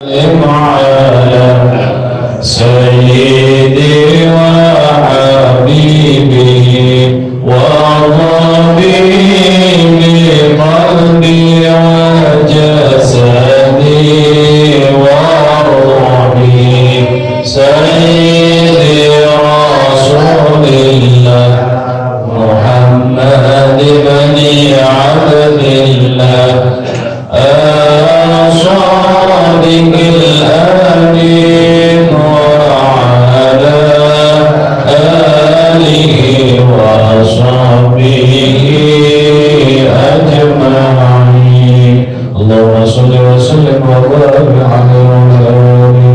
على سيدي وحبيبي وطبيبي قلبي وجسدي وروحي سيدي رسول الله محمد بن عبد الله الصادق الأمين وعلى آله وصحبه أجمعين اللهم صل وسلم وبارك عليه وعلى آله.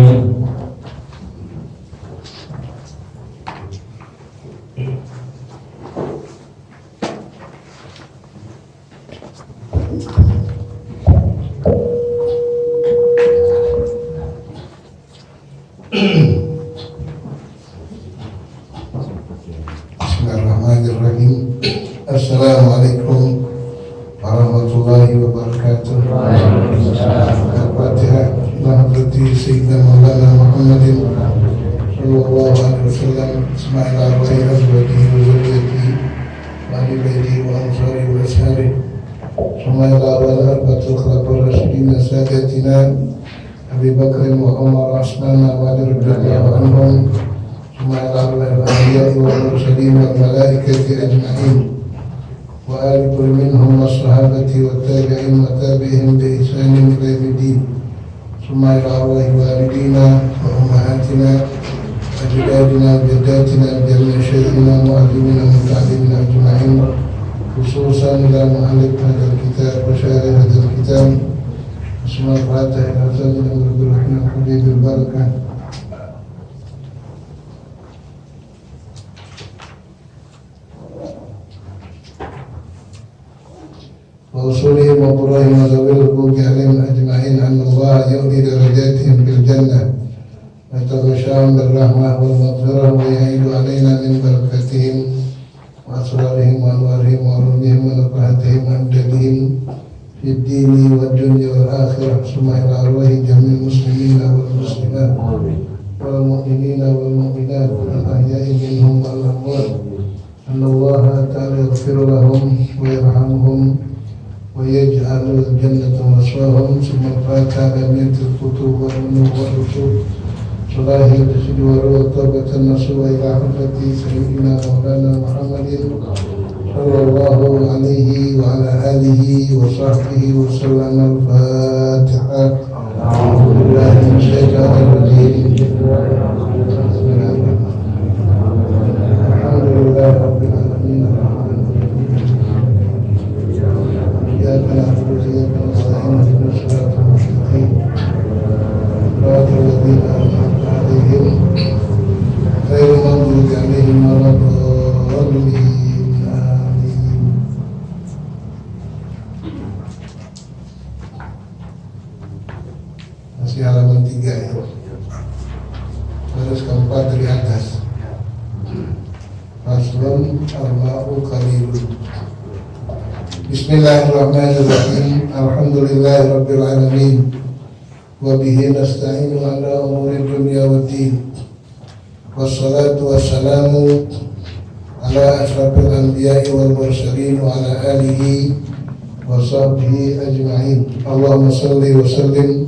Bismillahirrahmanirrahim. Assalamualaikum warahmatullahi wabarakatuh. Al-Fatihah. Ila hadrati Sayyidina Maulana Muhammadin sallallahu alaihi wasallam. Ismail al-Wahid azwajihi wa zurriyyatihi wa ahli baitihi wa ansari wa ashari. Ismail al-Arbatul Khulafur Rasyidin Sadatina Abi Bakr wa Umar Utsman wa Ali radhiyallahu anhum. وعلى الأنبياء والمرسلين والملائكة أجمعين وآل كل منهم والصحابة والتابعين وتابعهم بإحسان إلى يوم الدين ثم إلى أرواح والدينا وأمهاتنا أجدادنا وجداتنا بجميع شيخنا ومعلمنا ومتعلمنا أجمعين خصوصا إلى مؤلف هذا الكتاب وشارح هذا الكتاب ثم الفاتح إلى سيدنا الرحمن الحبيب البركة وأصولهم وقرائهم وذوي الحقوق عليهم أجمعين أن الله يؤتي درجاتهم في الجنة ويتغشاهم بالرحمة والمغفرة ويعيد علينا من بركتهم وأسرارهم وأنوارهم وعلومهم ونفحاتهم وأمجادهم في الدين والدنيا والآخرة ثم إلى أرواح جميع المسلمين والمسلمات والمؤمنين والمؤمنات الأحياء منهم والأموات أن الله تعالى يغفر لهم ويرحمهم ويجعل الجنة مثواهم ثم الفاتحة بأمنية الكتب والنور والرسول صلاح الرشد والتوبة النصوح إلى حضرة سيدنا مولانا محمد صلى الله عليه وعلى آله وصحبه وسلم. الفاتحة. أعوذ بالله من الشيطان الرجيم. الحمد لله رب العالمين. إياك نعبد وإياك نستعين اهدنا الصراط المستقيم صراط الذين أنعمت عليهم غير المغضوب عليهم ولا الضالين. آمين. Masih halaman 3 ya. Baris keempat dari atas. Faslun al-ma'u qalilun. Bismillahirrahmanirrahim. Alhamdulillahi rabbil alamin. Wa bihi nasta'inu ala umuri dunya waddin. Wassalatu wassalamu ala asyrafil anbiya'i wal mursalin wa ala alihi wa sahbihi ajma'in. Allahumma salli wa sallim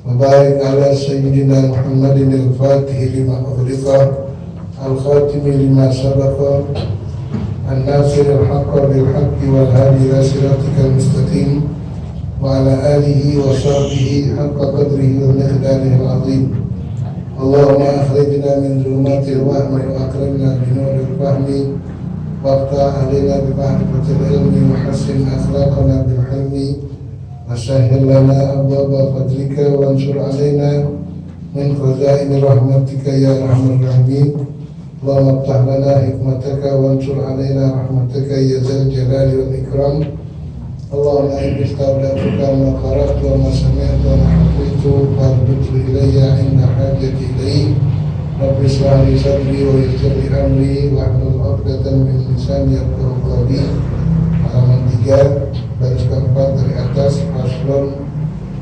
wa barik ala sayyidina Muhammadin al-Fatihi lima ughliqa al-khatimi lima sabaqa الناصر الحق بالحق والهادي إلى صراطك المستقيم وعلى آله وصحبه حق قدره ومقداره العظيم. اللهم أخرجنا من ظلمات الوهم وأكرمنا بنور الفهم وافتح علينا بمعرفة العلم وحسن أخلاقنا بالحلم وسهل لنا أبواب فضلك وانشر علينا من خزائن رحمتك يا أرحم الراحمين. اللهم افتح لنا حكمتك وانشر علينا رحمتك يا ذا الجلال والإكرام. اللهم إني استودعتك ما قرأت وما سمعت وما حفظت فاردده إلي عند حاجتي إليه. رب اشرح لي صدري ويسر لي أمري واحلل عقدة من لساني يفقهوا قولي. Halaman 3 baris keempat dari atas. Faslun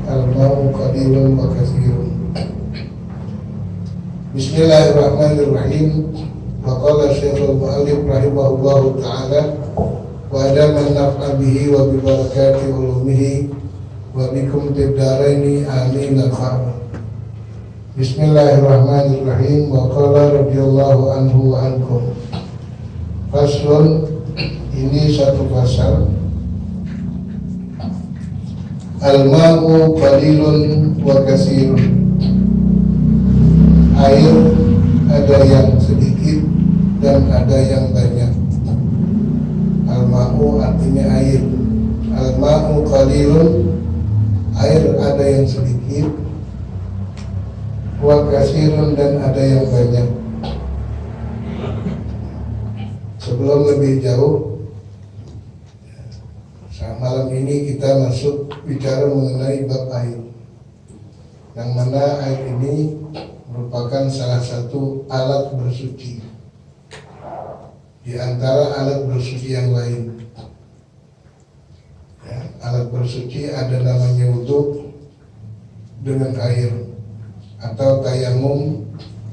al-ma'u qalilun wa katsirun. Bismillahirrahmanirrahim. Wa qala Syekhul Mu'allif rahimahullahu ta'ala wa adaman naf'a bihi wa bi barakati ulumihi wa bikum tiddaraini amin al-fa'al. Bismillahirrahmanirrahim. Wa qala radhiyallahu anhu wa ankum. Faslun, ini satu pasal. Al-ma'u qalilun wa katsirun. Air ada yang sedikit dan ada yang banyak. Al-ma'u artinya air. Al-ma'u qalilun, air ada yang sedikit, wa katsirun, dan ada yang banyak. Sebelum lebih jauh, malam ini kita masuk bicara mengenai bab air, yang mana air ini merupakan salah satu alat bersuci di antara alat bersuci yang lain. Ya, alat bersuci ada namanya wudu dengan air atau tayamum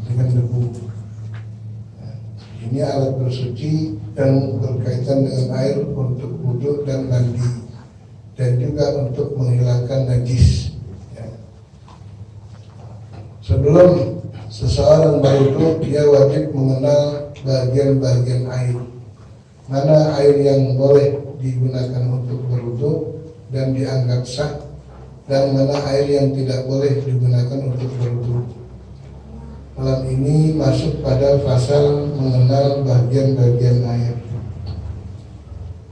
dengan debu. Ya, ini alat bersuci yang berkaitan dengan air untuk wudu dan mandi, dan juga untuk menghilangkan najis. Sebelum seseorang berwudu, dia wajib mengenal bagian-bagian air. Mana air yang boleh digunakan untuk berwudu dan dianggap sah, dan mana air yang tidak boleh digunakan untuk berwudu. Malam ini masuk pada pasal mengenal bagian-bagian air.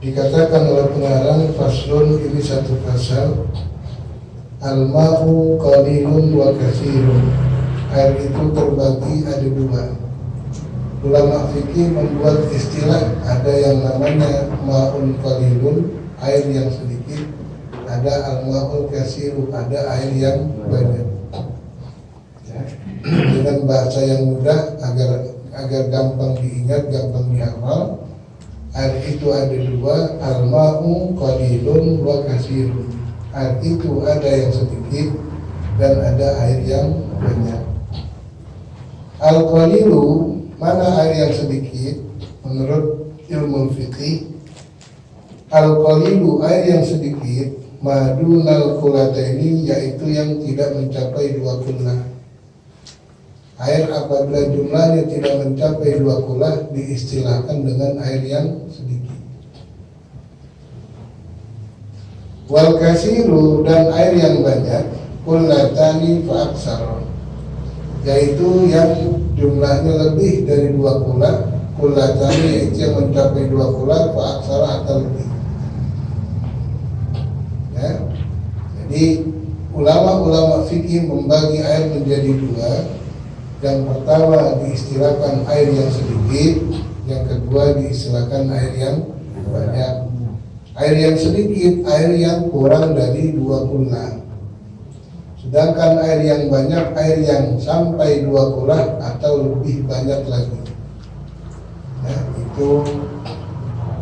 Dikatakan oleh pengarang faslun, ini satu pasal. Al-ma'u qalilun wa katsirun. Air itu terbagi ada dua. Ulama fikih membuat istilah, ada yang namanya ma'un qalilun, air yang sedikit, ada al-ma'ul katsirun, ada air yang banyak. Ya. Dengan bahasa yang mudah agar gampang diingat, gampang dihafal, air itu ada dua, al-ma'u qalilun wa katsirun. Air itu ada yang sedikit dan ada air yang banyak. Al-qalilu, mana air yang sedikit? Menurut ilmu fikih, al-qalilu, air yang sedikit, madunal qulataini, yaitu yang tidak mencapai 2 qullah. Air apabila jumlahnya tidak mencapai 2 qullah diistilahkan dengan air yang sedikit. Wal katsiru, dan air yang banyak, qullatani fa aksar, yaitu yang jumlahnya lebih dari 2 qullah. Qullatani yaitu yang mencapai 2 qullah, fa aksar atau lebih. Ya. Jadi ulama-ulama fikih membagi air menjadi dua. Yang pertama diistilahkan air yang sedikit, yang kedua diistilahkan air yang banyak. Air yang sedikit, air yang kurang dari 2 qullah. Sedangkan air yang banyak, air yang sampai 2 qullah atau lebih banyak lagi. Ya, itu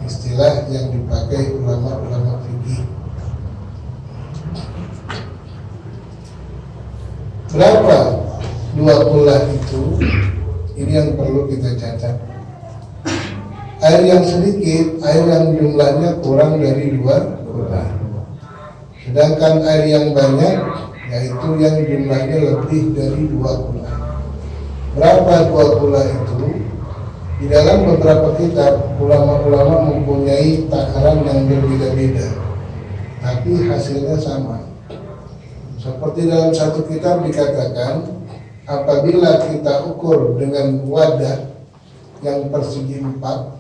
istilah yang dipakai ulama-ulama fikih. Berapa 2 qullah itu? Ini yang perlu kita catat. Air yang sedikit, air yang jumlahnya kurang dari 2 qullah. Sedangkan air yang banyak, yaitu yang jumlahnya lebih dari 2 qullah. Berapa 2 qullah itu? Di dalam beberapa kitab, ulama-ulama mempunyai takaran yang berbeda-beda, tapi hasilnya sama. Seperti dalam satu kitab dikatakan, apabila kita ukur dengan wadah yang persegi 4,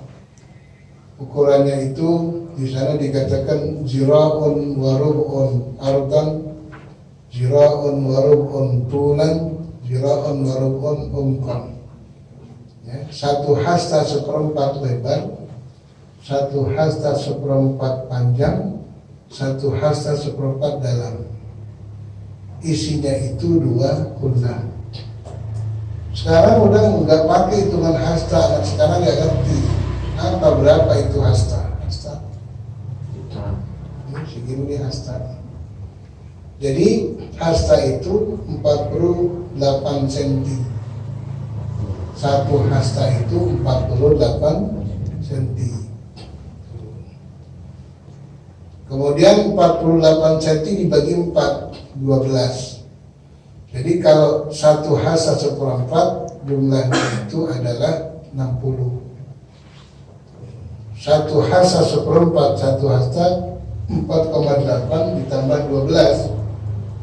ukurannya itu di sana dikatakan zira'un wa rub'un ardan, zira'un wa rub'un tulan, zira'un wa rub'un umqan. Ya, 1 hasta 1/4 lebar, 1 hasta 1/4 panjang, 1 hasta 1/4 dalam. Isinya itu 2 qullah. Sekarang udah nggak pakai hitungan hasta, dan sekarang nggak ngerti apa berapa itu hasta. Ini segini hasta. Jadi hasta itu 48 cm. satu hasta itu 48 cm. Kemudian 48 cm dibagi 4, 12. Jadi kalau satu hasta 1/4 jumlahnya itu adalah 60. Satu hasta 1/4, satu hasta 4,8 ditambah 12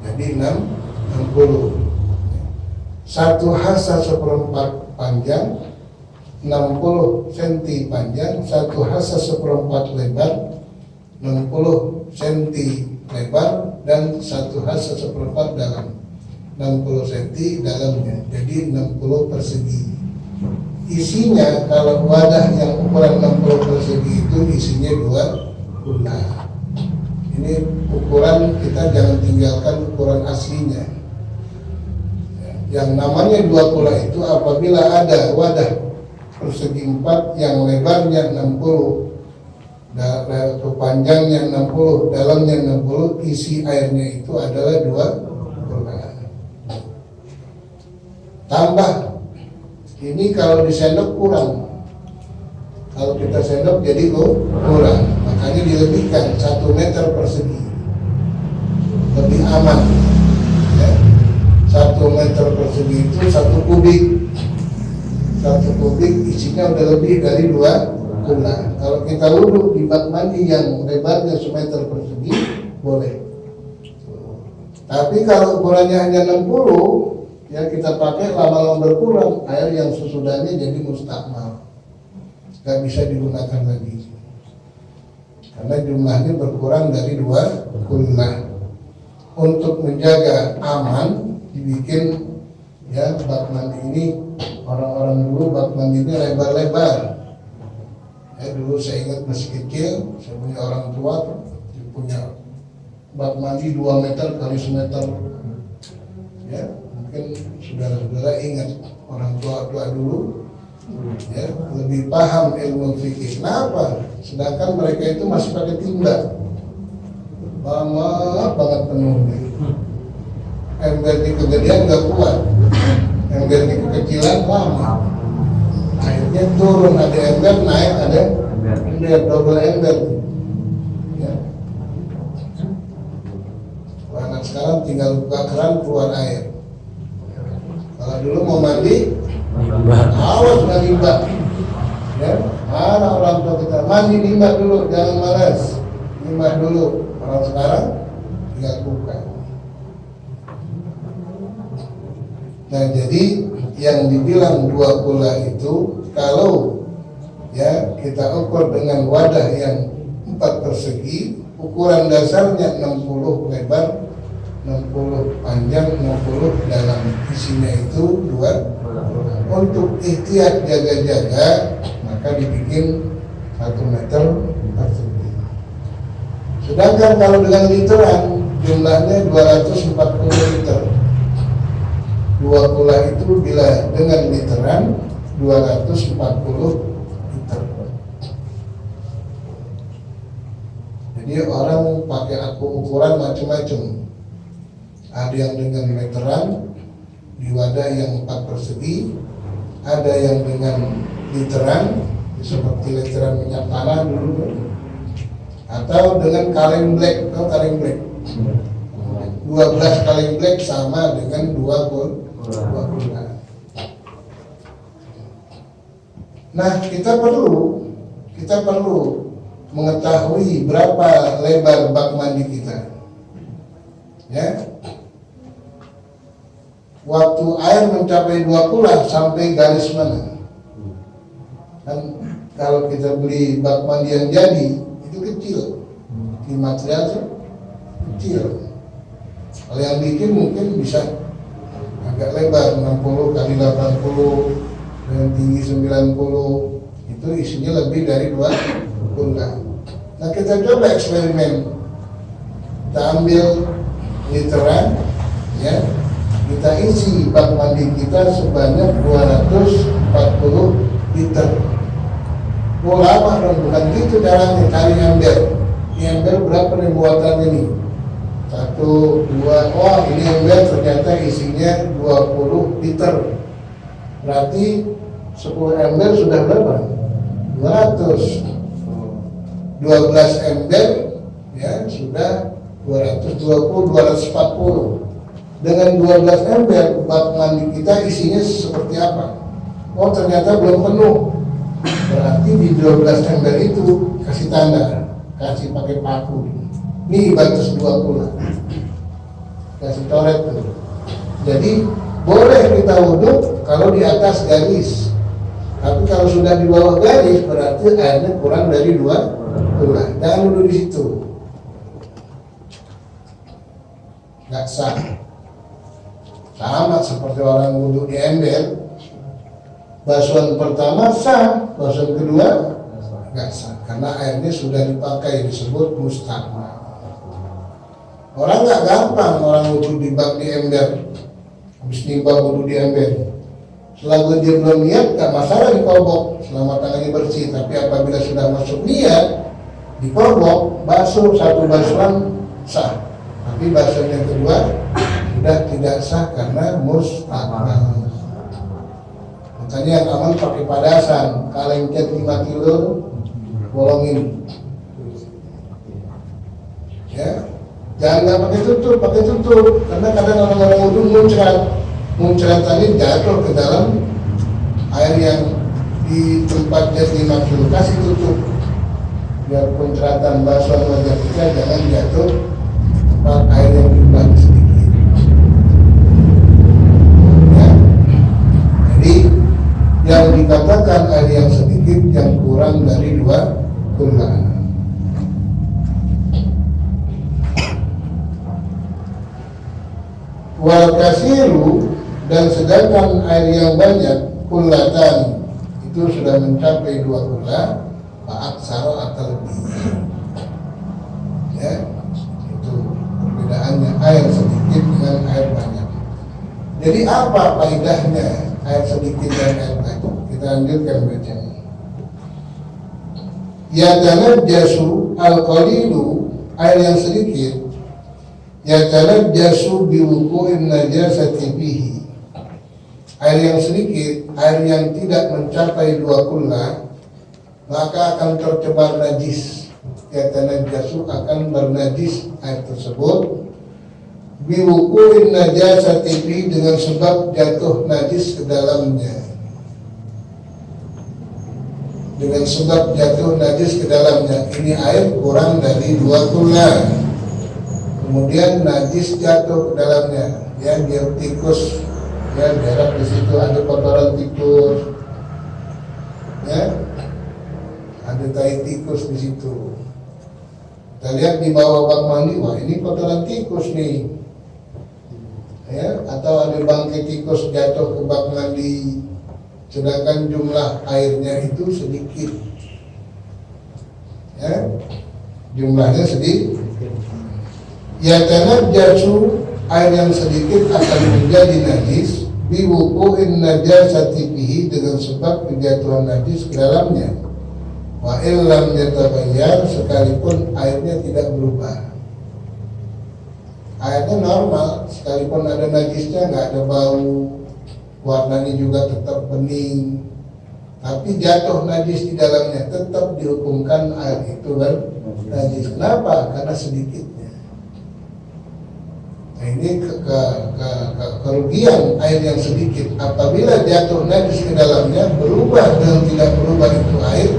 jadi 60. Satu hasta 1/4 panjang 60 cm panjang, satu hasta 1/4 lebar 60 cm lebar, dan satu hasta 1/4 dalam 60 cm dalamnya, jadi 60 persegi. Isinya kalau wadah yang ukuran 60 persegi itu isinya 2 kula. Ini ukuran, kita jangan tinggalkan ukuran aslinya. Yang namanya 2 kula itu apabila ada wadah persegi 4 yang lebarnya 60, panjangnya 60, dalamnya 60, isi airnya itu adalah 2 kula. Tambah ini kalau disendok kurang, kalau kita sendok jadi kurang, makanya dilebihkan 1 meter persegi, lebih aman ya. 1 meter persegi itu 1 kubik. 1 kubik isinya udah lebih dari 2 kula. Kalau kita wudhu di bak mandi yang lebarnya 1 meter persegi boleh. Tapi kalau ukurannya hanya 60, ya kita pakai lama-lama berkurang, air yang sesudahnya jadi mustakmal, nggak bisa digunakan lagi karena jumlahnya berkurang dari 2 kula. Untuk menjaga aman dibikin ya bak mandi ini, orang-orang dulu bak mandinya lebar-lebar ya. Dulu saya ingat masih kecil, saya punya orang tua punya bak mandi 2 meter kali 1 meter ya. Mungkin saudara-saudara ingat orang tua dulu ya, lebih paham ilmu fikih. Kenapa? Sedangkan mereka itu masih pakai timba, lama banget penuhnya. Embernya kegedean nggak kuat, embernya kekecilan lama. Akhirnya turun, ada ember, naik ada ember, double ember. Ya. Anak sekarang tinggal buka keran keluar air. Kalau dulu mau mandi, awas nggak limbah. Ya, mana orang tua kita mandi limbah dulu, jangan malas, limbah dulu. Orang sekarang tinggal buka. Nah, jadi yang dibilang 2 kula itu kalau ya kita ukur dengan wadah yang 4 persegi, ukuran dasarnya 60 lebar, 60 panjang, 60 dalam, isinya itu 2. Untuk ihtiyat jaga-jaga maka dibikin 1 meter persegi. Sedangkan kalau dengan literan jumlahnya 240 liter. 2 kula itu bila dengan literan 240 liter. Jadi orang pakai ukuran macam-macam. Ada yang dengan meteran di wadah yang 4 persegi, ada yang dengan literan seperti literan minyak tanah dulu, atau dengan kaleng black. Atau kaleng black 12 kaleng black sama dengan 2 kula. Nah, kita perlu mengetahui berapa lebar bak mandi kita ya. Waktu air mencapai 2 kula sampai garis mana? Dan kalau kita beli bak mandi yang jadi itu kecil, di material kecil. Kalau yang bikin mungkin bisa agak lebar, 60 kali 80 dengan tinggi 90, itu isinya lebih dari 2 kula. Nah, kita coba eksperimen. Kita ambil literan ya, kita isi bak mandi kita sebanyak 240 liter. Lama dong, bukan gitu caranya. Cari ember. Ini ember berapa nih muatannya nih? 1, 2, oh ini ember ternyata isinya 20 liter. Berarti 10 ember sudah berapa? 200. 12 ember ya sudah 220, 240. Dengan 12 ember bak mandi kita isinya seperti apa? Oh ternyata belum penuh. Berarti di 12 ember itu kasih tanda, kasih pakai paku. Ini batas 20, kasih coret tuh. Jadi boleh kita wudhu kalau di atas garis. Tapi kalau sudah di bawah garis berarti airnya kurang dari 2 tulah. Jangan wudhu di situ. Nggak sah. Sama seperti orang wudhu di ember. Basuhan pertama sah, basuhan kedua nggak sah karena airnya sudah dipakai, disebut mustamal. Orang nggak gampang orang wudhu di bak di ember, habis nimba wudhu di ember. Selama dia belum niat nggak masalah dikobok selama tangannya bersih. Tapi apabila sudah masuk niat dikobok, basuh satu basuhan sah. Tapi basuhan yang kedua sudah tidak sah karena mustamal. Makanya yang aman pakai padasan, kaleng cat 5 kilo, bolongin. Ya, jangan nggak pakai tutup, karena kadang orang-orang wudhu muncrat tadi jatuh ke dalam air yang di tempat cat 5 kilo, kasih tutup. Biar pencratan basuhan wajah kita jangan jatuh tempat air yang dibuat sedikit. Ya, jadi yang dikatakan air yang sedikit yang kurang dari 2 tulah. Wal kasiru, dan sedangkan air yang banyak kullatan itu sudah mencapai 2 tulah, fa'aksara atau lebih. Ya, itu perbedaannya air sedikit dengan air banyak. Jadi apa faedahnya air sedikit dan air banyak? Kita lanjutkan bacaan. Yatanajjasu al-qalilu, air yang sedikit, yatanajjasu biwuqu'in najasati fihi. Air yang sedikit, air yang tidak mencapai 2 kulah, maka akan tercemar najis. Yatanajjasu, akan bernajis air tersebut. Biwuqu'in najasati fihi, dengan sebab jatuh najis ke dalamnya. Dengan sebab jatuh najis ke dalamnya. Ini air kurang dari 2 tulah, kemudian najis jatuh ke dalamnya. Ya, biar tikus, ya daerah di situ ada kotoran tikus, ya ada tai tikus di situ. Kita lihat di bawah bak mandi, wah ini kotoran tikus nih, ya, atau ada bangkai tikus jatuh ke bak mandi, sedangkan jumlah airnya itu sedikit, ya, jumlahnya sedikit. Yatanajjasu, air yang sedikit akan menjadi najis biwuqu'in najasati fihi, dengan sebab kejatuhan najis ke dalamnya. Wa illam yatabayyar, sekalipun airnya tidak berubah. Airnya normal, sekalipun ada najisnya, nggak ada bau, warnanya juga tetap bening, tapi jatuh najis di dalamnya, tetap dihukumkan air itu najis. Kenapa? Karena sedikitnya. Nah, ini kerugian air yang sedikit. Apabila jatuh najis ke dalamnya, berubah dan tidak berubah itu air,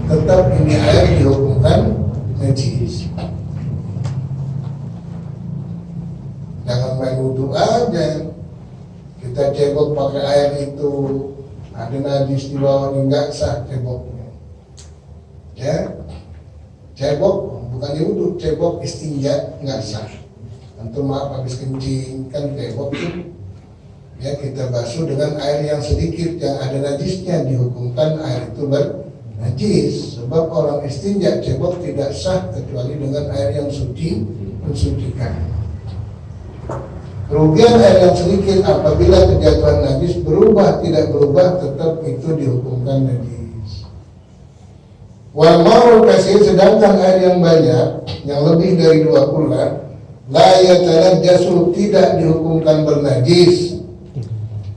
tetap ini air dihukumkan najis. Jangan main wudhu aja, kita cebok pakai air itu, ada najis di bawah, enggak sah ceboknya. Ya, cebok bukan wudhu, cebok istinja enggak sah. Antum maaf habis kencing kan cebok tuh, ya kita basuh dengan air yang sedikit yang ada najisnya, dihukumkan air itu bernajis. Sebab orang istinja cebok tidak sah kecuali dengan air yang suci, mensucikan. Kerugian air yang sedikit apabila kejatuhan najis berubah tidak berubah, tetap itu dihukumkan najis. Wal ma'ul kasir, sedangkan air yang banyak yang lebih dari 2 kulah, la yatanajjasu, tidak dihukumkan bernajis.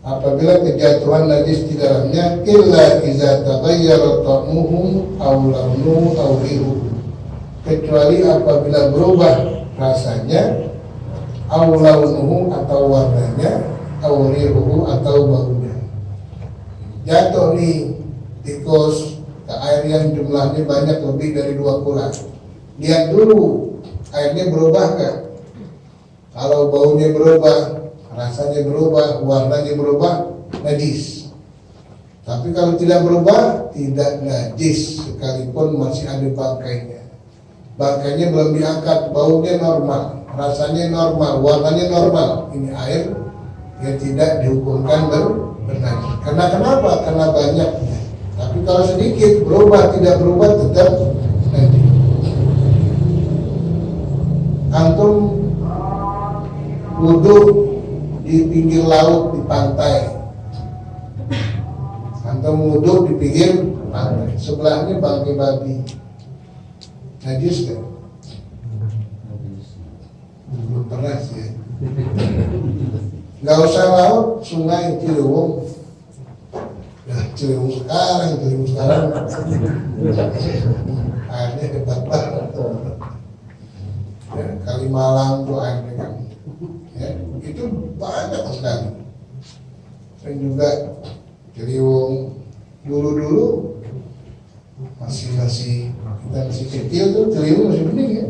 apabila kejatuhan najis di dalamnya illa iza taghayyara ta'muhu aw launuhu aw rihuhu, kecuali apabila berubah rasanya, aw launuhu atau warnanya, aw rihuhu atau baunya. Jatuh nih tikus ke air yang jumlahnya banyak lebih dari 2 kula. Lihat dulu airnya berubah gak? Kalau baunya berubah, rasanya berubah, warnanya berubah, najis. Tapi kalau tidak berubah, tidak najis sekalipun masih ada bangkainya. Bangkainya belum diangkat, baunya normal, rasanya normal, warnanya normal. Ini air yang tidak dihukumkan bernajis. Karena kenapa? Karena banyaknya. Tapi kalau sedikit berubah, tidak berubah, tetap najis. Antum wudhu di pinggir laut, di pantai. Antum wudhu di pinggir pantai, sebelahnya bangkai babi, najis kan? Belum pernah sih ya. Gak usah laut, sungai, Ciliwung. Ya Ciliwung sekarang airnya hebat banget. Ya, Kalimalang tuh airnya kan, ya, itu banyak sekali. Dan juga Ciliwung dulu masih kita masih kecil tuh Ciliwung masih bening ya.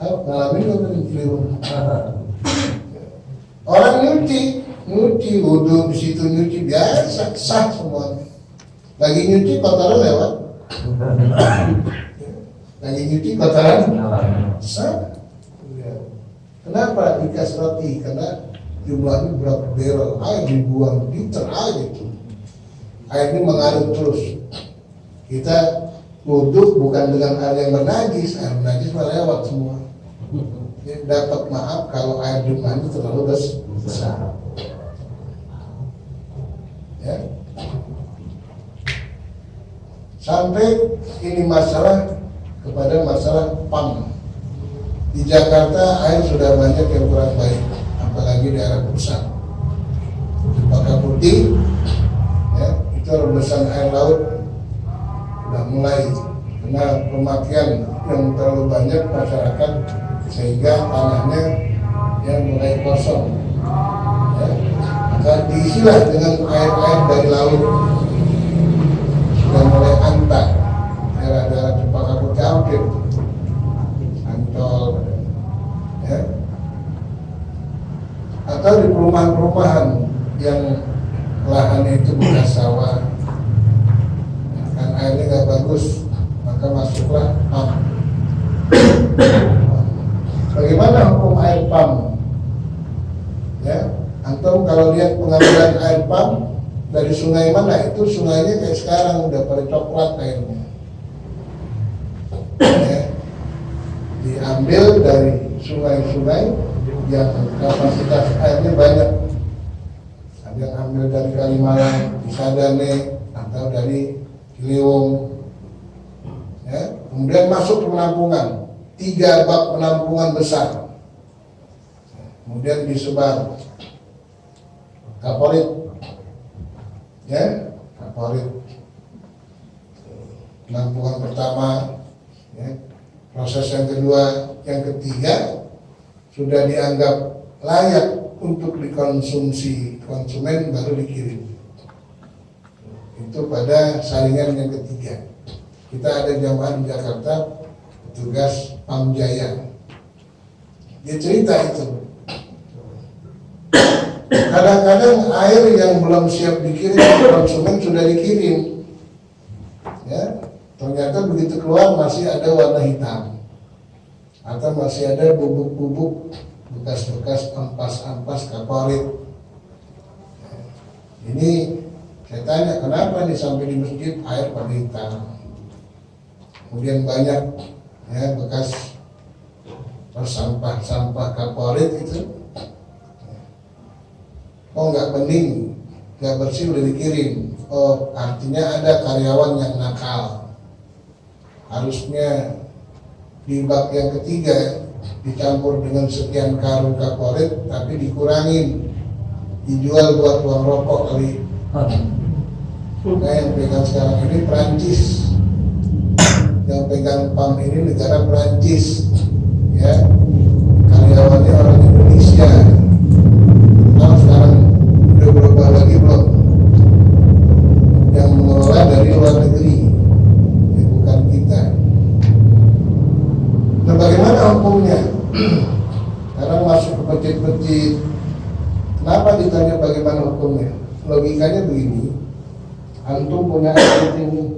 Ngalamin nggak bening Ciliwung? Orang nyuci wudhu di situ, nyuci biasa, sah semuanya. Lagi nyuci kotoran lewat. Lagi nyuci kotoran sah. Kenapa dikasrati? Karena jumlahnya berapa barrel air dibuang, liter aja itu. Air ini mengalir terus. Kita wudhu bukan dengan air yang bernajis, air bernajis melewat semua. Ya, dapat maaf kalau air jumlahnya terlalu besar. Ya. Sampai ini masalah kepada masalah PAM. Di Jakarta air sudah banyak yang kurang baik, apalagi daerah pusat. Cempaka Putih, ya, itu rebesan air laut sudah mulai karena pemakaian yang terlalu banyak masyarakat sehingga tanahnya yang mulai kosong. Ya. Maka diisilah dengan air-air dari laut, sudah mulai antar daerah-daerah Cempaka Putih hampir Ancol, ya. Atau di perumahan-perumahan yang lahannya itu bekas sawah, kan airnya nggak bagus, maka masuklah PAM. Bagaimana hukum air PAM? Ya, antum kalau lihat pengambilan air PAM dari sungai mana, itu sungainya kayak sekarang udah pada coklat airnya. Ya, diambil dari sungai-sungai yang kapasitas airnya banyak. Ada yang ambil dari Kalimalang, Cisadane, atau dari Ciliwung. Ya, kemudian masuk ke penampungan, 3 bak penampungan besar. Kemudian disebar Kaporit, ya, Kaporit. Penampungan pertama, ya. Proses yang kedua, yang ketiga sudah dianggap layak untuk dikonsumsi konsumen, baru dikirim. Itu pada saringan yang ketiga. Kita ada jamaah di Jakarta, petugas Pamjaya. Dia cerita itu. Kadang-kadang air yang belum siap dikirim ke konsumen sudah dikirim. Ya, ternyata begitu keluar masih ada warna hitam, atau masih ada bubuk-bubuk bekas-bekas ampas-ampas Kaporit. Ini saya tanya, kenapa nih sampai di masjid air pada hitam? Kemudian banyak, ya, bekas sampah Kaporit itu. Oh, nggak bening, nggak bersih, udah dikirim. Oh, artinya ada karyawan yang nakal. Harusnya di bak yang ketiga dicampur dengan sekian karung Kaporit, tapi dikurangin dijual buat uang rokok kali. Nah yang pegang sekarang ini Perancis, yang pegang PAM ini negara Perancis, ya, karyawannya orang Indonesia. Nah sekarang udah berubah lagi belum? Yang mengelola dari luar negeri, ya, bukan kita. Nah bagaimana hukumnya? Sekarang masuk ke masjid-masjid. Kenapa ditanya bagaimana hukumnya? Logikanya begini, antum punya air putih nih,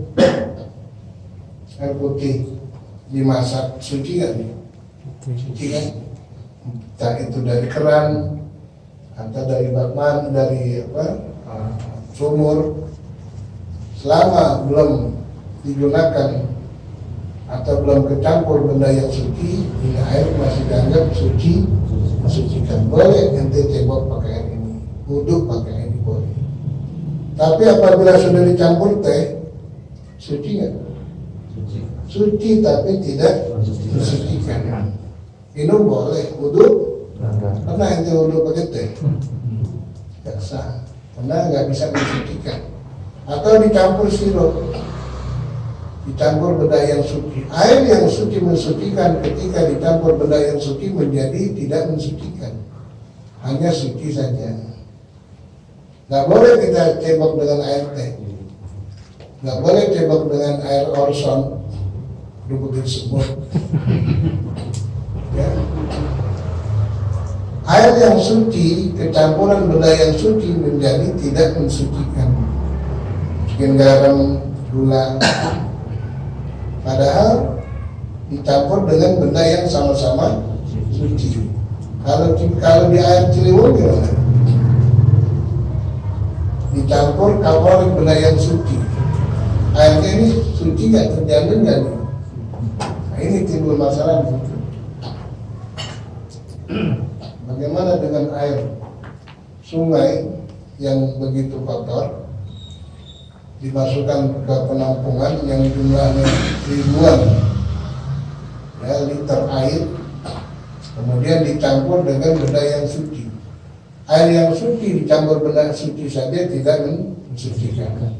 air putih dimasak, suci gak nih? Suci kan? Entah itu dari keran, atau dari bakman, dari sumur. Selama belum digunakan atau belum kecampur benda yang suci, ini air masih dianggap suci, mensucikan. Boleh ente cebok pakai air ini, wudhu pakai ini boleh. Tapi apabila sudah dicampur teh, suci nggak? Suci tapi tidak mensucikan. Minum boleh, wudhu pernah ente wudhu pakai teh? Nggak sah, karena nggak bisa mensucikan. Atau dicampur sirup, dicampur benda yang suci. Air yang suci mensucikan, ketika dicampur benda yang suci menjadi tidak mensucikan, hanya suci saja. Nggak boleh kita cebok dengan air teh, nggak boleh cebok dengan air orson, rubutin semut. Ya. Air yang suci, kecampuran benda yang suci menjadi tidak mensucikan. Mungkin garam, gula, padahal dicampur dengan benda yang sama-sama suci. Kalau di air Ciliwung gimana? Dicampur kapur benda yang suci. Airnya ini suci nggak, terjamin nggak? Nah ini timbul masalah di situ. Bagaimana dengan air sungai yang begitu kotor, dimasukkan ke penampungan yang jumlahnya ribuan ya, liter air, kemudian dicampur dengan benda yang suci. Air yang suci dicampur benda suci saja tidak mensucikan.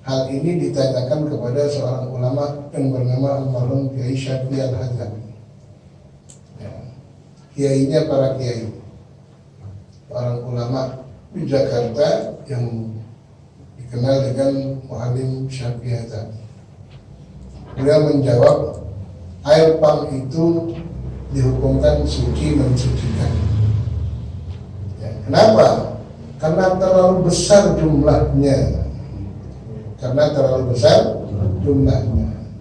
Hal ini ditanyakan kepada seorang ulama yang bernama almarhum Kiai Syafi'i Al-Hazami. Ya. Kiainya para kiai, orang ulama di Jakarta yang dikenal dengan Mu'alim Syafi'i Hazami. Beliau menjawab, air PAM itu dihukumkan suci mensucikan. Ya, kenapa? Karena terlalu besar jumlahnya.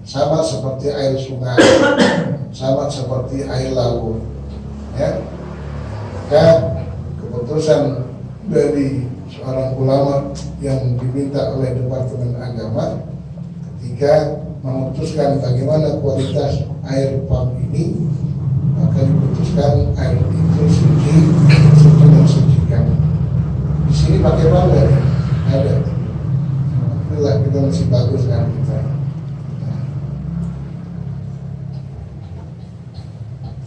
Sama seperti air sungai, sama seperti air laut. Ya, maka keputusan dari seorang ulama yang diminta oleh Departemen Agama ketika memutuskan bagaimana kualitas air PAM ini, maka diputuskan air itu suci mensucikan. Di sini pakai PAM nggak? Ada. Alhamdulillah kita masih bagus kan kita. Nah.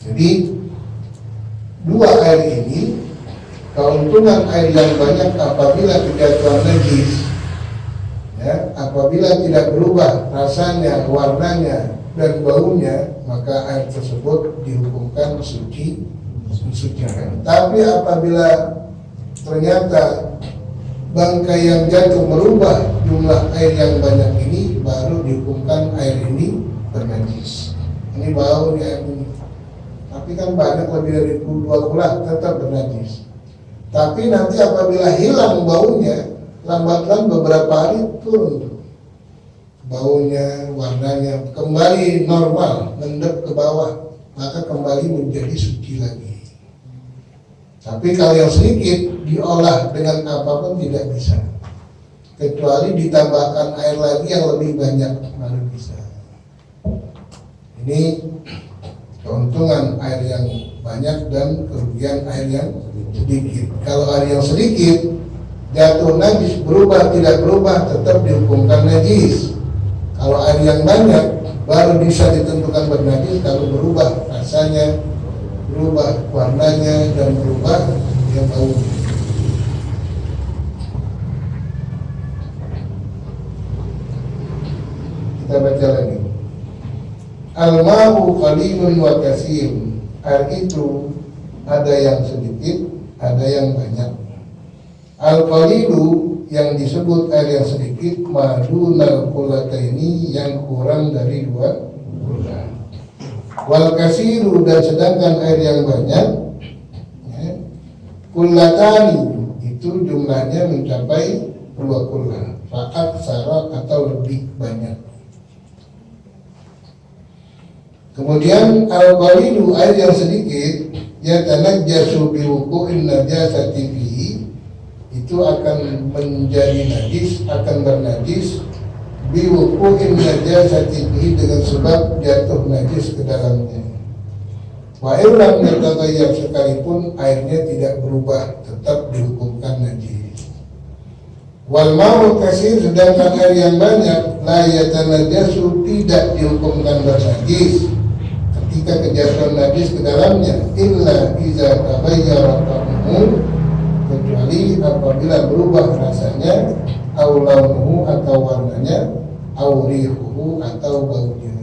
Jadi dua air ini, keuntungan air yang banyak apabila kejatuhan najis, ya, apabila tidak berubah rasanya, warnanya, dan baunya, maka air tersebut dihukumkan suci mensucikan. Tapi apabila ternyata bangkai yang jatuh merubah jumlah air yang banyak ini, baru dihukumkan air ini bernajis. Ini bau di air ini, tapi kan banyak lebih dari 2 bulan tetap bernajis. Tapi nanti apabila hilang baunya, lambat-lambat beberapa hari turun baunya, warnanya kembali normal, mendep ke bawah, maka kembali menjadi suci lagi. Tapi kalau yang sedikit diolah dengan apapun tidak bisa, kecuali ditambahkan air lagi yang lebih banyak baru bisa. Ini keuntungan air yang banyak dan kerugian air yang sedikit. Kalau air yang sedikit jatuh najis, berubah tidak berubah, tetap dihukumkan najis. Kalau air yang banyak baru bisa ditentukan bernajis kalau berubah rasanya, berubah warnanya, dan berubah yang baunya. al-ma'u qalilun wa katsir. Air itu ada yang sedikit, ada yang banyak. Al-qalilu yang disebut air yang sedikit, madunal qullataini yang kurang dari 2 bulan. Wal katsiru dan sedangkan air yang banyak, ya, kullatani itu jumlahnya mencapai 2 kullah, fakat syarat atau lebih banyak. Kemudian al-qalilu air yang sedikit, yatanajjasu bi wuqu'in najasati fihi, itu akan menjadi najis, akan bernajis bi wuqu'in najasati fihi dengan sebab jatuh najis ke dalamnya. Wa illam yataghayyar, sekalipun airnya tidak berubah, tetap dihukumkan najis. Wal ma'u katsir, sedangkan air yang banyak, la yatanajjasu, tidak dihukumkan bernajis ketika kejatuhan najis ke dalamnya, illa iza taghayyara ta'muhu, kecuali apabila berubah rasanya, au launuhu atau warnanya, au rihuhu atau baunya.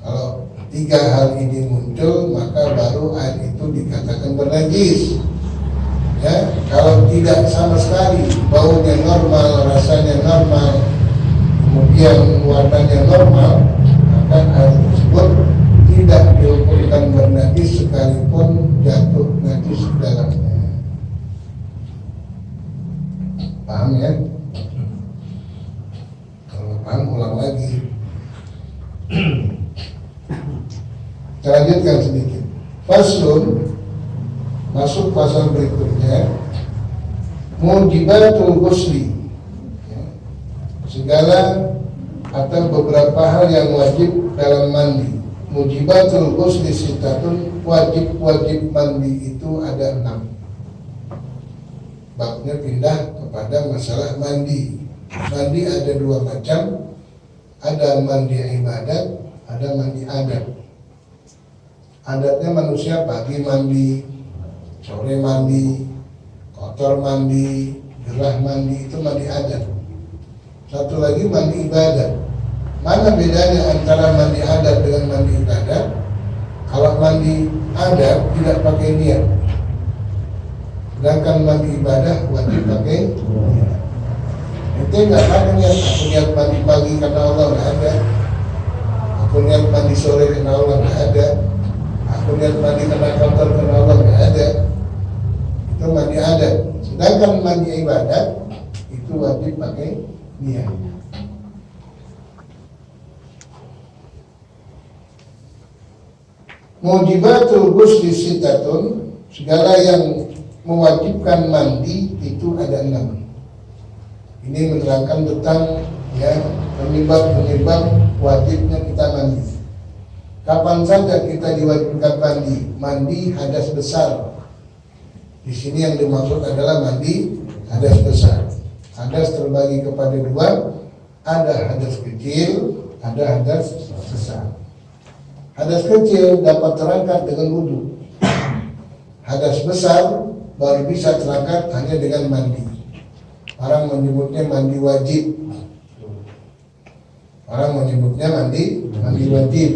Kalau 3 hal ini muncul, maka baru air itu dikatakan bernajis. Ya, kalau tidak sama sekali, baunya normal, rasanya normal, kemudian warnanya normal, maka air tersebut tidak dihukumkan bernajis sekalipun jatuh najis ke dalamnya. Paham ya? Kalau paham, ulang lagi. Kita lanjutkan sedikit. Faslun, masuk pasal berikutnya. Mujibatul ghusli, ya, segala atau beberapa hal yang wajib dalam mandi. Mujibatul ghusli sittatun, wajib mandi itu ada 6. Babnya pindah kepada masalah mandi. Mandi ada 2 macam, ada mandi ibadat, ada mandi adat. Adatnya manusia pagi mandi, sore mandi, kotor mandi, gerah mandi, itu mandi adat. Satu lagi mandi ibadat. Mana bedanya antara mandi adat dengan mandi ibadat? Kalau mandi adat tidak pakai niat, sedangkan mandi ibadah wajib pakai niat. Itu nggak ada niat. Aku niat mandi pagi karena Allah, nggak ada. Aku niat mandi sore karena Allah, nggak ada. Aku niat mandi karena kotor karena Allah, nggak ada. Itu mandi adat. Sedangkan mandi ibadat itu wajib pakai niat. Mujibatul ghusli sittatun, segala yang mewajibkan mandi itu ada 6. Ini menerangkan tentang ya penyebab wajibnya kita mandi. Kapan saja kita diwajibkan mandi? Mandi hadas besar. Di sini yang dimaksud adalah mandi hadas besar. Hadas terbagi kepada 2, ada hadas kecil, ada hadas besar. Hadas kecil dapat terangkat dengan wudu. Hadas besar baru bisa terangkat hanya dengan mandi. Orang menyebutnya mandi wajib. Orang menyebutnya mandi wajib.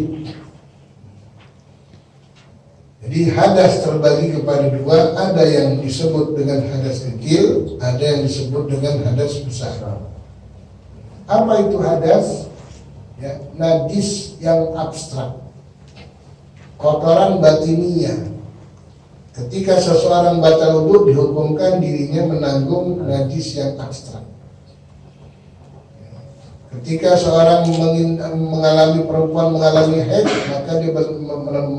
Jadi hadas terbagi kepada 2, ada yang disebut dengan hadas kecil, ada yang disebut dengan hadas besar. Apa itu hadas? Ya, najis yang abstrak, kotoran batiniyah. Ketika seseorang batal wudu, dihukumkan dirinya menanggung najis yang abstrak. Ketika seorang perempuan mengalami haid, maka dia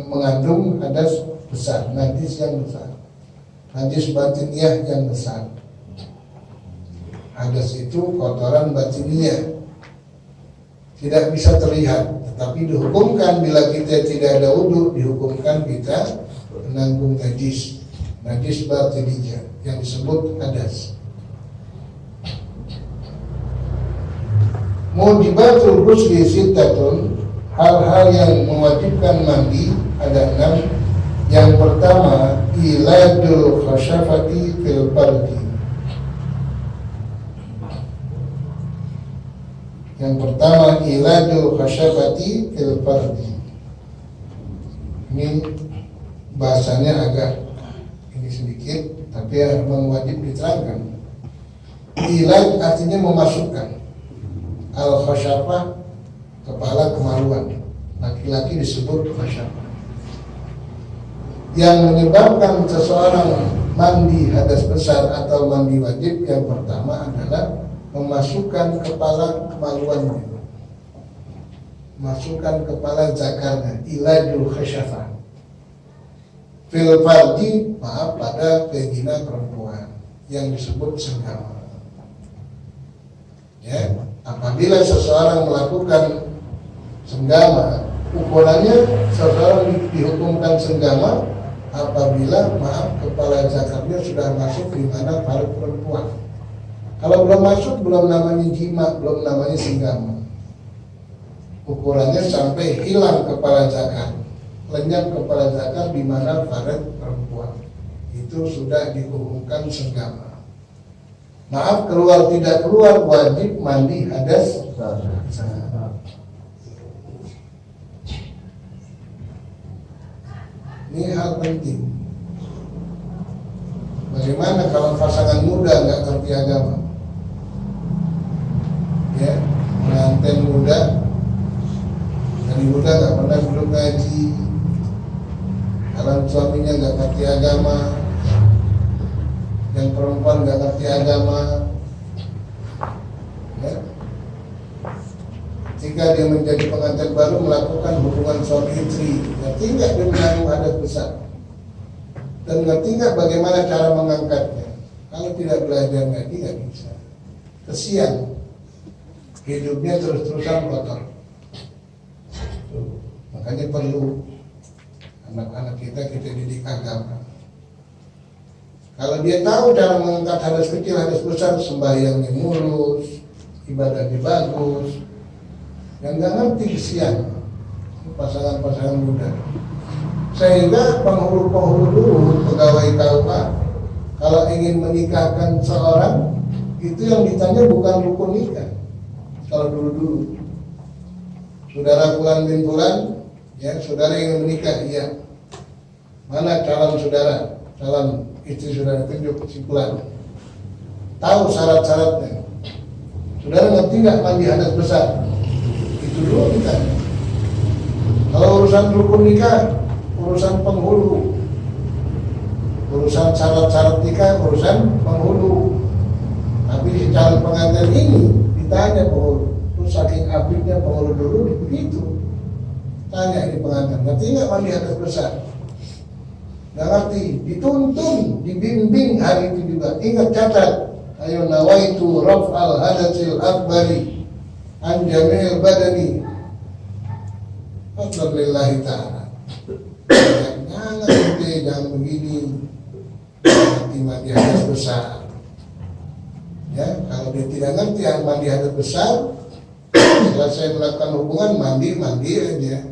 mengandung hadas besar, najis yang besar, najis batiniyah yang besar. Hadas itu kotoran batiniyah, tidak bisa terlihat, tetapi dihukumkan bila kita tidak ada wudu, dihukumkan kita menanggung najis batiniyah yang disebut hadas. Mujibatul ghusli sittatun, hal-hal yang mewajibkan mandi ada 6. Yang pertama, iladul khasyafati fil farji, Yang pertama ilajul khasyafati fil fardi. Ini bahasanya agak ini sedikit, tapi memang wajib diterangkan. Ilaj artinya memasukkan. Al khasyafah kepala kemaluan. Laki-laki disebut khasyafah. Yang menyebabkan seseorang mandi hadas besar atau mandi wajib yang pertama adalah memasukkan kepala kemaluannya, masukkan kepala zakarnya, ilajul khasyafah fil farji, maaf, pada vagina perempuan yang disebut senggama. Ya, apabila seseorang melakukan senggama, ukurannya seseorang dihukumkan senggama apabila, maaf, kepala zakarnya sudah masuk di mana farj perempuan. Kalau belum masuk, belum namanya jima, belum namanya senggama. Ukurannya sampai hilang kepala zakar, lenyap kepala zakar di mana farj perempuan, itu sudah dihukumkan senggama. Maaf, keluar tidak keluar, wajib mandi hadas besar. Ini hal penting. Bagaimana kalau pasangan muda nggak ngerti agama? Ya, pengantin muda, dari muda nggak pernah duduk ngaji, kalau suaminya nggak ngerti agama, yang perempuan nggak ngerti agama, ya, jika dia menjadi pengantin baru melakukan hubungan suami istri, ngerti nggak dia menanggung hadas besar, dan ngerti nggak bagaimana cara mengangkatnya? Kalau tidak belajar ngaji nggak bisa. Kesian, hidupnya terus-terusan kotor. Makanya perlu anak-anak kita didik agama. Kalau dia tahu cara mengangkat hadas kecil, hadas besar, sembahyangnya mulus, ibadahnya bagus. Yang nggak ngerti kesian pasangan-pasangan muda. Sehingga penghulu-penghulu dulu, pegawai KUA, kalau ingin menikahkan seorang, itu yang ditanya bukan rukun nikah. Kalau dulu-dulu, saudara fulan bin fulan, ya, saudara ingin menikah, iya. Mana calon saudara, calon istri saudara, tunjuk kesimpulan. Tahu syarat-syaratnya. Saudara ngerti nggak mandi hadas besar? Itu dulu ditanya. Kalau urusan rukun nikah, urusan penghulu. Urusan syarat-syarat nikah, urusan penghulu. Tapi si calon pengantin ini ditanya penghulu. Terus saking abidnya penghulu dulu begitu. Tanya ini pengantin, ngerti nggak mandi hadas besar? Nggak ngerti, dituntun, dibimbing hari itu juga. Ingat, catat. Ayo nawaitu raf'al hadasil akbari an jami'il badani Alhamdulillahi ta'ala. Jangan gede, jangan begini. Nanti mandi hadas besar. Ya, kalau dia tidak ngerti yang mandi hadas besar, setelah saya melakukan hubungan, mandi aja.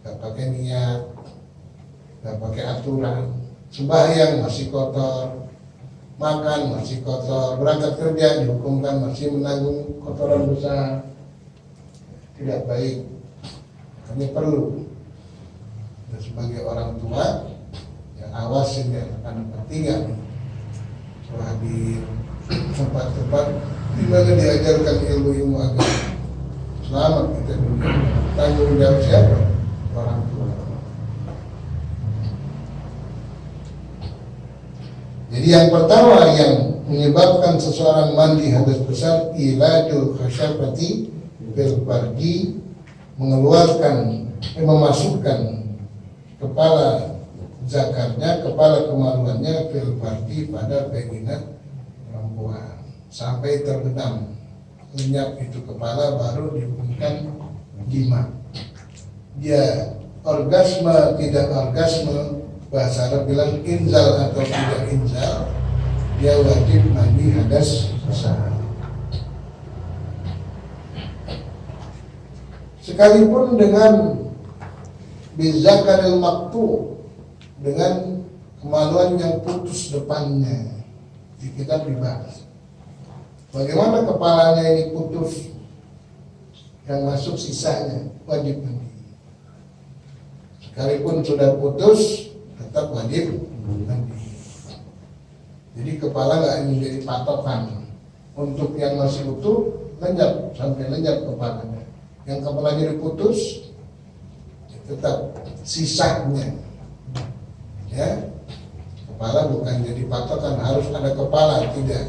Gak pakai niat, gak pakai aturan. Sembahyang masih kotor, makan masih kotor, berangkat kerja dihukumkan masih menanggung kotoran besar. Tidak baik. Kami perlu, dan sebagai orang tua, ya awasin ya anak-anak tinggal setelah di tempat-tempat di mana diajarkan ilmu agama. Selamat kita dunia. Tanggung jawab siapa? Orang tua. Jadi yang pertama yang menyebabkan seseorang mandi hadas besar, ilajul khasyafati fil farji, mengeluarkan, memasukkan kepala zakarnya, kepala kemaluannya fil farji pada vagina perempuan sampai terbenam, lenyap itu kepala, baru dihukumkan jima. Dia orgasme tidak orgasme, bahasa Arab bilang inzal atau tidak inzal, dia wajib mandi hadas besar. Sekalipun dengan bizakaril maktu, dengan kemaluan yang putus depannya, di kitab dibahas bagaimana kepalanya ini putus, yang masuk sisanya wajib mandi. Sekalipun sudah putus tetap wajib mandi. Jadi kepala nggak menjadi patokan. Untuk yang masih utuh lenyap sampai lenyap kepalanya. Yang kepalanya diputus tetap sisanya. Ya, kepala bukan jadi patokan harus ada kepala, tidak.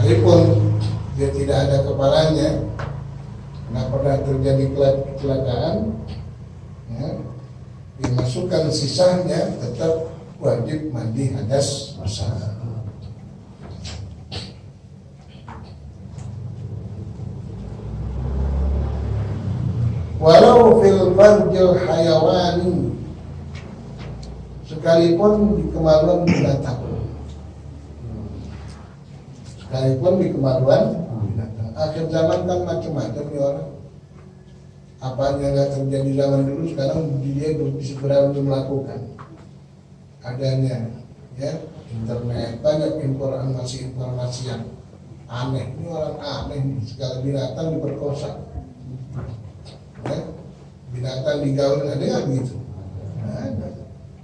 Sekalipun dia tidak ada kepalanya, karena pernah terjadi kecelakaan, ya, dimasukkan sisanya tetap wajib mandi hadas besar. Walau fil farjil hayawani, sekalipun di kemaluan binatang. Sekalipun di kemaluan binatang. Akhir zaman kan macam-macam nih orang. Apa yang nggak terjadi zaman dulu sekarang dia segera untuk melakukan. Adanya ya internet, banyak informasi yang aneh. Ini orang aneh nih, segala binatang diperkosa. Ya, binatang digaul, ada nggak begitu? Ada.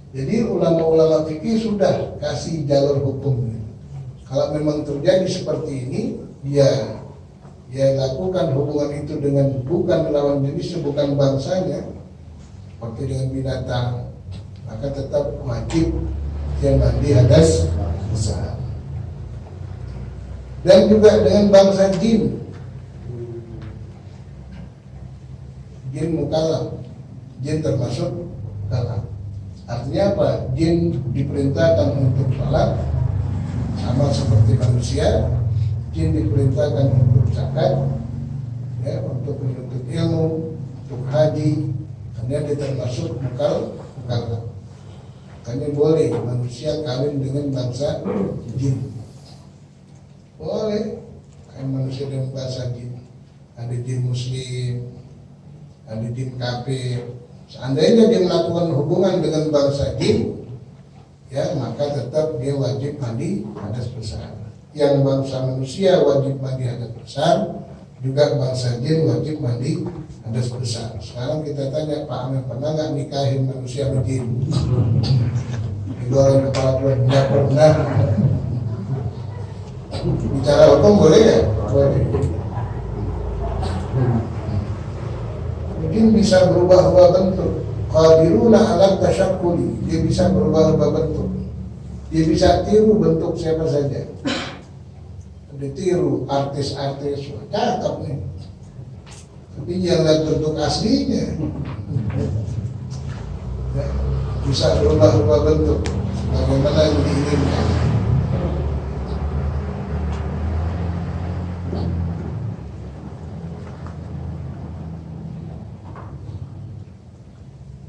Jadi ulama-ulama fikih sudah kasih jalur hukum. Kalau memang terjadi seperti ini, dia lakukan hubungan itu dengan bukan lawan jenisnya, bukan bangsanya, seperti dengan binatang, maka tetap wajib yang mandi hadas besar. Dan juga dengan bangsa jin, jin mukallaf, jin termasuk mukallaf. Artinya apa? Jin diperintahkan untuk salat sama seperti manusia. Jin diperintahkan untuk zakat, ya, untuk menuntut ilmu, untuk haji, karena dia termasuk mukallaf. Makanya boleh manusia kawin dengan bangsa jin. Boleh kawin manusia dengan bangsa jin. Ada jin muslim, ada jin kafir. Seandainya dia melakukan hubungan dengan bangsa jin, ya, maka tetap dia wajib mandi hadas besar. Yang bangsa manusia wajib mandi hadas besar, juga bangsa jin wajib mandi hadas besar. Sekarang kita tanya Pak Amir, pernah nggak nikahin manusia sama jin? Digoreng kepala dua, nggak pernah. Bicara hukum boleh ya? Boleh. Jin bisa berubah-ubah bentuk. Qadiruna ala tasyakkuli, dia bisa berubah-ubah bentuk. Dia bisa tiru bentuk siapa saja. Ditiru artis-artis, cakep nih. Tapi jangan bentuk aslinya. Bisa berubah-ubah bentuk bagaimana yang diinginkan.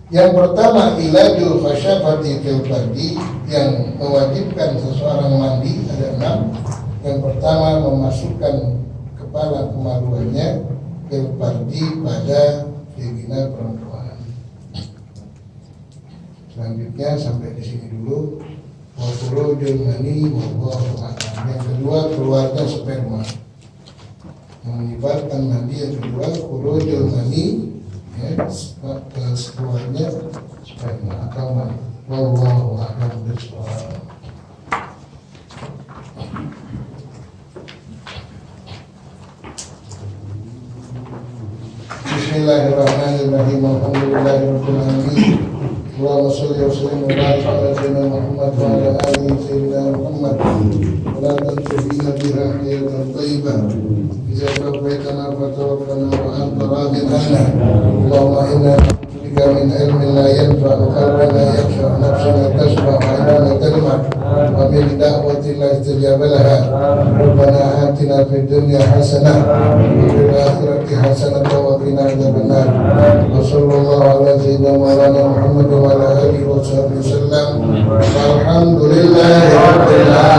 Yang pertama, ilajul khasyafati fil fardi, yang mewajibkan seseorang mandi ada 6. Yang pertama, memasukkan kepala kemaluannya fil fardi pada vagina perempuan. Selanjutnya sampai di sini dulu. Wa khurujul mani wallahu a'lam. Yang kedua, keluarnya sperma. Yang menyebabkan mandi yang kedua, khurujul mani, ya, keluarnya sperma atau mani. Wallahu a'lam bishawab. Bismillahirrahmanirrahim. Alhamdulillahirabbil alamin. Allahumma shalli wa sallim wa barik ala sayyidina Muhammad wa ala alihi sayyidina Muhammad. Wa la tanfina biha hayatan thayyibah. Idza tawaffaytana fatawaffana wa anta radin 'anna. Allahumma inna bika min ilmin la yanfa'u qalban la yakhsha nafsan la tashba wa ilman tadma wa min da'watin la istajaba laha. Rabbana atina fid dunya hasanah wa fil akhirati hasanah wa qina adzabannar. Wa sallallahu ala sayyidina Muhammad wa ala alihi wa sahbihi wasallam. Alhamdulillahi rabbil alamin.